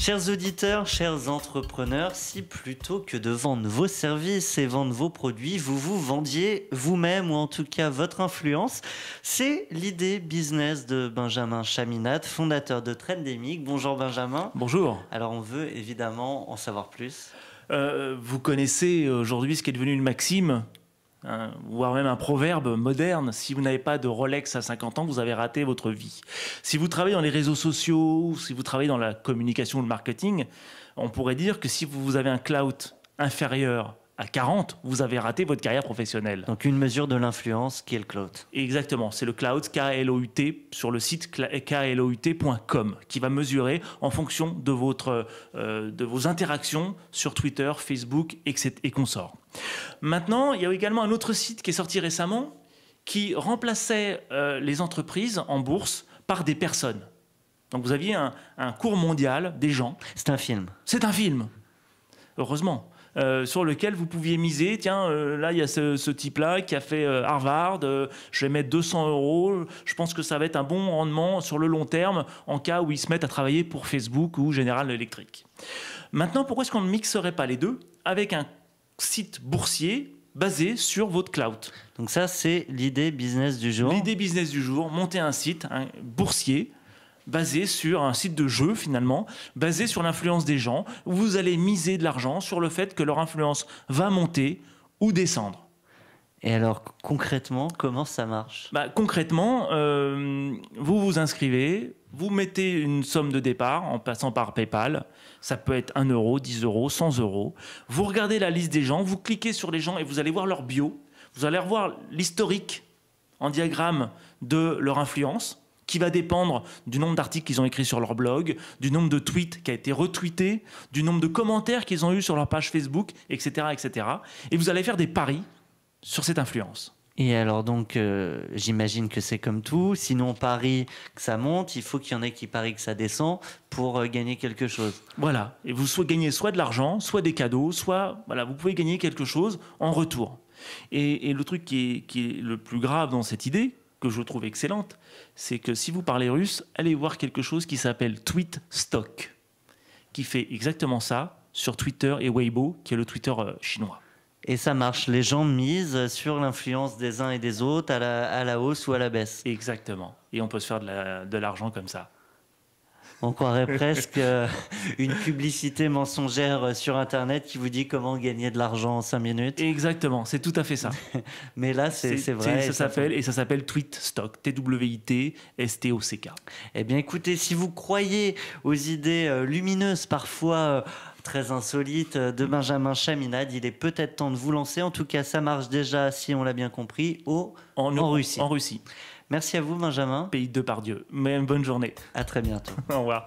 Chers auditeurs, chers entrepreneurs, si plutôt que de vendre vos services et vendre vos produits, vous vous vendiez vous-même ou en tout cas votre influence, c'est l'idée business de Benjamin Chaminade, fondateur de Trendemic. Bonjour Benjamin. Bonjour. Alors on veut évidemment en savoir plus. Vous connaissez aujourd'hui ce qui est devenu une maxime, voire même un proverbe moderne. Si vous n'avez pas de Rolex à 50 ans, vous avez raté votre vie. Si vous travaillez dans les réseaux sociaux, si vous travaillez dans la communication ou le marketing, on pourrait dire que si vous avez un clout inférieur à 40, vous avez raté votre carrière professionnelle. Donc une mesure de l'influence qui est le clout. Exactement, c'est le clout, K-L-O-U-T, sur le site klout.com, qui va mesurer en fonction de vos interactions sur Twitter, Facebook et consorts. Maintenant, il y a également un autre site qui est sorti récemment qui remplaçait les entreprises en bourse par des personnes. Donc vous aviez un cours mondial des gens. C'est un film. C'est un film, heureusement. Sur lequel vous pouviez miser. Tiens, là, il y a ce type-là qui a fait Harvard, je vais mettre 200 €. Je pense que ça va être un bon rendement sur le long terme en cas où ils se mettent à travailler pour Facebook ou General Electric. Maintenant, pourquoi est-ce qu'on ne mixerait pas les deux avec un site boursier basé sur votre cloud? Donc ça, c'est l'idée business du jour. L'idée business du jour, monter un site boursier basé sur un site de jeu finalement, basé sur l'influence des gens, où vous allez miser de l'argent sur le fait que leur influence va monter ou descendre. Et alors concrètement, comment ça marche? Concrètement, vous vous inscrivez, vous mettez une somme de départ en passant par PayPal, ça peut être 1 €, 10 €, 100 €. Vous regardez la liste des gens, vous cliquez sur les gens et vous allez voir leur bio, vous allez revoir l'historique en diagramme de leur influence, qui va dépendre du nombre d'articles qu'ils ont écrits sur leur blog, du nombre de tweets qui a été retweeté, du nombre de commentaires qu'ils ont eu sur leur page Facebook, etc., etc. Et vous allez faire des paris sur cette influence. Et alors donc, j'imagine que c'est comme tout. Sinon, on parie que ça monte, il faut qu'il y en ait qui parient que ça descend pour gagner quelque chose. Voilà. Et vous gagnez soit de l'argent, soit des cadeaux, soit voilà, vous pouvez gagner quelque chose en retour. Et le truc qui est le plus grave dans cette idée, que je trouve excellente, c'est que si vous parlez russe, allez voir quelque chose qui s'appelle Tweetstock, qui fait exactement ça sur Twitter et Weibo, qui est le Twitter chinois. Et ça marche, les gens misent sur l'influence des uns et des autres à la hausse ou à la baisse. Exactement, et on peut se faire de l'argent comme ça. On croirait presque une publicité mensongère sur Internet qui vous dit comment gagner de l'argent en 5 minutes. Exactement, c'est tout à fait ça. Mais là, c'est vrai. Ça s'appelle Tweetstock, T-W-I-T-S-T-O-C-K. Eh bien, écoutez, si vous croyez aux idées lumineuses, parfois très insolites, de Benjamin Chaminade, il est peut-être temps de vous lancer. En tout cas, ça marche déjà, si on l'a bien compris, en Russie. En Russie. Merci à vous, Benjamin. Pays de Depardieu. Mais bonne journée. À très bientôt. Au revoir.